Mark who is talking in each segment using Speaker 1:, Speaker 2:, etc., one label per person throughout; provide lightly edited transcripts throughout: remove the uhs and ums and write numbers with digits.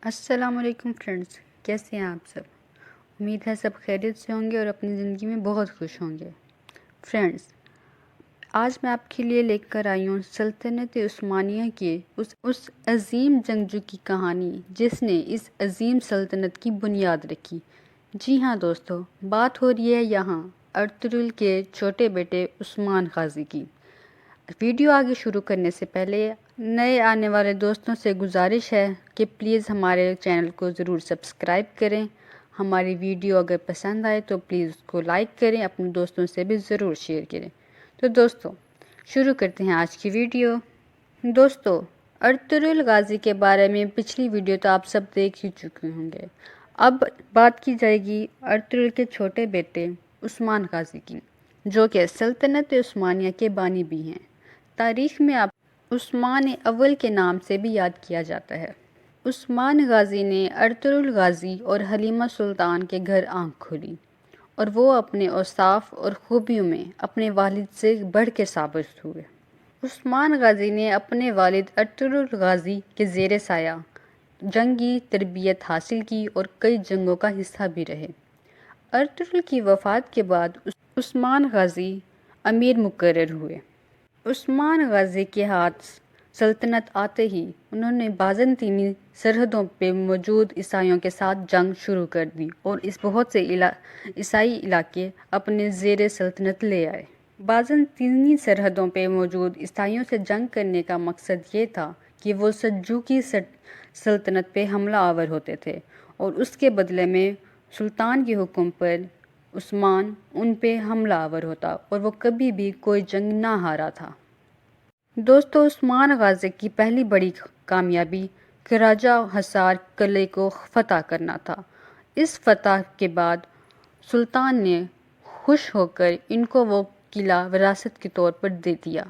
Speaker 1: السلام علیکم فرینڈز، کیسے ہیں آپ سب؟ امید ہے سب خیریت سے ہوں گے اور اپنی زندگی میں بہت خوش ہوں گے۔ فرینڈز، آج میں آپ کے لیے لے کر آئی ہوں سلطنت عثمانیہ کے اس عظیم جنگجو کی کہانی جس نے اس عظیم سلطنت کی بنیاد رکھی۔ جی ہاں دوستو، بات ہو رہی ہے یہاں ارطغرل کے چھوٹے بیٹے عثمان غازی کی۔ ویڈیو آگے شروع کرنے سے پہلے نئے آنے والے دوستوں سے گزارش ہے کہ پلیز ہمارے چینل کو ضرور سبسکرائب کریں۔ ہماری ویڈیو اگر پسند آئے تو پلیز اس کو لائک کریں، اپنے دوستوں سے بھی ضرور شیئر کریں۔ تو دوستو شروع کرتے ہیں آج کی ویڈیو۔ دوستو، ارطغرل غازی کے بارے میں پچھلی ویڈیو تو آپ سب دیکھ ہی چکے ہوں گے۔ اب بات کی جائے گی ارطغرل کے چھوٹے بیٹے عثمان غازی کی، جو کہ سلطنت عثمانیہ کے بانی بھی ہیں۔ تاریخ میں آپ عثمان اول کے نام سے بھی یاد کیا جاتا ہے۔ عثمان غازی نے ارطغرل غازی اور حلیمہ سلطان کے گھر آنکھ کھولی اور وہ اپنے اوصاف اور خوبیوں میں اپنے والد سے بڑھ کے ثابت ہوئے۔ عثمان غازی نے اپنے والد ارطغرل غازی کے زیر سایہ جنگی تربیت حاصل کی اور کئی جنگوں کا حصہ بھی رہے۔ ارطغرل کی وفات کے بعد عثمان غازی امیر مقرر ہوئے۔ عثمان غازی کے ہاتھ سلطنت آتے ہی انہوں نے بازنطینی سرحدوں پہ موجود عیسائیوں کے ساتھ جنگ شروع کر دی اور بہت سے عیسائی علاقے اپنے زیر سلطنت لے آئے۔ بازنطینی سرحدوں پہ موجود عیسائیوں سے جنگ کرنے کا مقصد یہ تھا کہ وہ سلجوقی سلطنت پہ حملہ آور ہوتے تھے اور اس کے بدلے میں سلطان کے حکم پر عثمان ان پہ حملہ آور ہوتا اور وہ کبھی بھی کوئی جنگ نہ ہارا تھا۔ دوستو، عثمان غازی کی پہلی بڑی کامیابی قراجہ حصار قلعے کو فتح کرنا تھا۔ اس فتح کے بعد سلطان نے خوش ہو کر ان کو وہ قلعہ وراثت کے طور پر دے دیا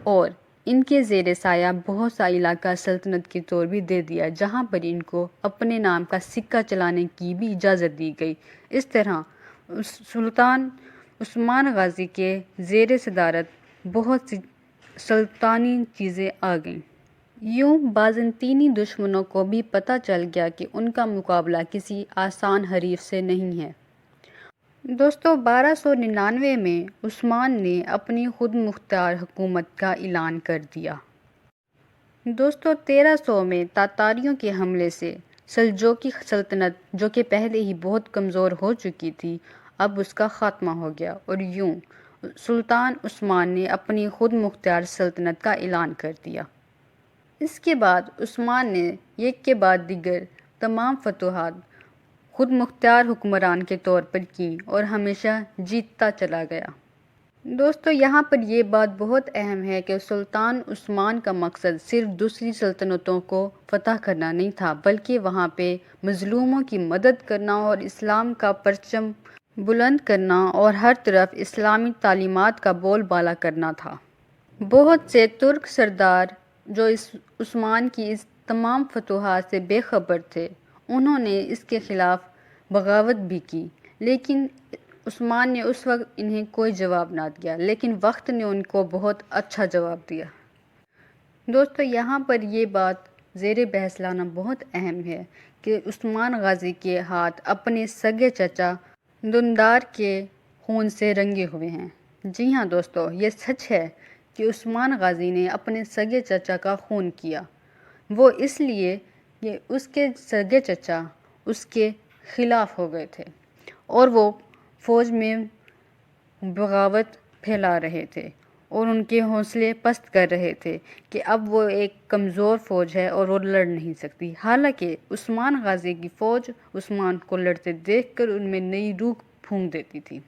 Speaker 1: اور ان کے زیر سایہ بہت سا علاقہ سلطنت کے طور بھی دے دیا، جہاں پر ان کو اپنے نام کا سکہ چلانے کی بھی اجازت دی گئی۔ اس طرح سلطان عثمان غازی کے زیر صدارت بہت سی سلطانی چیزیں آ گئیں۔ یوں بازنطینی دشمنوں کو بھی پتہ چل گیا کہ ان کا مقابلہ کسی آسان حریف سے نہیں ہے۔ دوستو، 1299 میں عثمان نے اپنی خود مختار حکومت کا اعلان کر دیا۔ دوستو، 1300 میں تاتاریوں کے حملے سے سلجوقی سلطنت، جو کہ پہلے ہی بہت کمزور ہو چکی تھی، اب اس کا خاتمہ ہو گیا اور یوں سلطان عثمان نے اپنی خود مختار سلطنت کا اعلان کر دیا۔ اس کے بعد عثمان نے ایک کے بعد دیگر تمام فتوحات خود مختار حکمران کے طور پر کیں اور ہمیشہ جیتتا چلا گیا۔ دوستو، یہاں پر یہ بات بہت اہم ہے کہ سلطان عثمان کا مقصد صرف دوسری سلطنتوں کو فتح کرنا نہیں تھا، بلکہ وہاں پہ مظلوموں کی مدد کرنا اور اسلام کا پرچم بلند کرنا اور ہر طرف اسلامی تعلیمات کا بول بالا کرنا تھا۔ بہت سے ترک سردار جو عثمان کی اس تمام فتوحات سے بے خبر تھے، انہوں نے اس کے خلاف بغاوت بھی کی، لیکن عثمان نے اس وقت انہیں کوئی جواب نہ دیا، لیکن وقت نے ان کو بہت اچھا جواب دیا۔ دوستو، یہاں پر یہ بات زیر بحث لانا بہت اہم ہے کہ عثمان غازی کے ہاتھ اپنے سگے چچا دھندار کے خون سے رنگے ہوئے ہیں۔ جی ہاں دوستو، یہ سچ ہے کہ عثمان غازی نے اپنے سگے چچا کا خون کیا۔ وہ اس لیے کہ اس کے سگے چچا اس کے خلاف ہو گئے تھے اور وہ فوج میں بغاوت پھیلا رہے تھے اور ان کے حوصلے پست کر رہے تھے کہ اب وہ ایک کمزور فوج ہے اور وہ لڑ نہیں سکتی۔ حالانکہ عثمان غازی کی فوج عثمان کو لڑتے دیکھ کر ان میں نئی روح پھونک دیتی تھی۔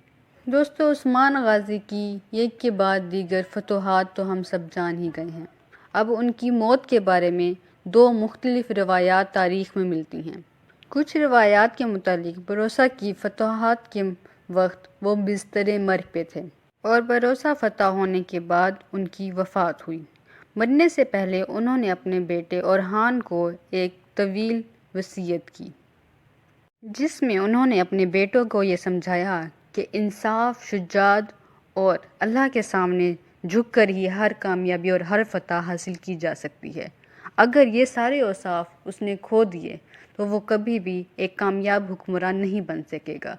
Speaker 1: دوستو، عثمان غازی کی ایک کے بعد دیگر فتوحات تو ہم سب جان ہی گئے ہیں۔ اب ان کی موت کے بارے میں دو مختلف روایات تاریخ میں ملتی ہیں۔ کچھ روایات کے مطابق بروسہ کی فتوحات کے وقت وہ بستر مرگ پہ تھے اور بروسہ فتح ہونے کے بعد ان کی وفات ہوئی۔ مرنے سے پہلے انہوں نے اپنے بیٹے اورحان کو ایک طویل وصیت کی، جس میں انہوں نے اپنے بیٹوں کو یہ سمجھایا کہ انصاف، شجاعت اور اللہ کے سامنے جھک کر ہی ہر کامیابی اور ہر فتح حاصل کی جا سکتی ہے۔ اگر یہ سارے اوصاف اس نے کھو دیے تو وہ کبھی بھی ایک کامیاب حکمران نہیں بن سکے گا۔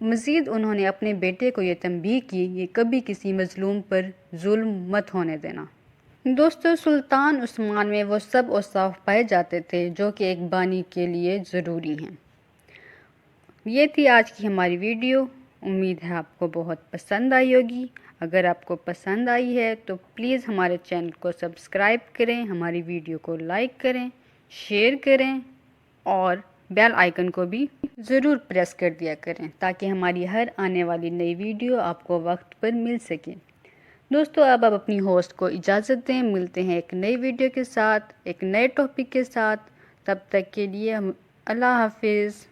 Speaker 1: مزید انہوں نے اپنے بیٹے کو یہ تنبیہ کی کہ کبھی کسی مظلوم پر ظلم مت ہونے دینا۔ دوستو، سلطان عثمان میں وہ سب اوصاف پائے جاتے تھے جو کہ ایک بانی کے لیے ضروری ہیں۔ یہ تھی آج کی ہماری ویڈیو۔ امید ہے آپ کو بہت پسند آئی ہوگی۔ اگر آپ کو پسند آئی ہے تو پلیز ہمارے چینل کو سبسکرائب کریں، ہماری ویڈیو کو لائک کریں، شیئر کریں اور بیل آئیکن کو بھی ضرور پریس کر دیا کریں تاکہ ہماری ہر آنے والی نئی ویڈیو آپ کو وقت پر مل سکے۔ دوستو، اب آپ اپنی ہوسٹ کو اجازت دیں، ملتے ہیں ایک نئی ویڈیو کے ساتھ، ایک نئے ٹاپک کے ساتھ۔ تب تک کے لیے اللہ حافظ۔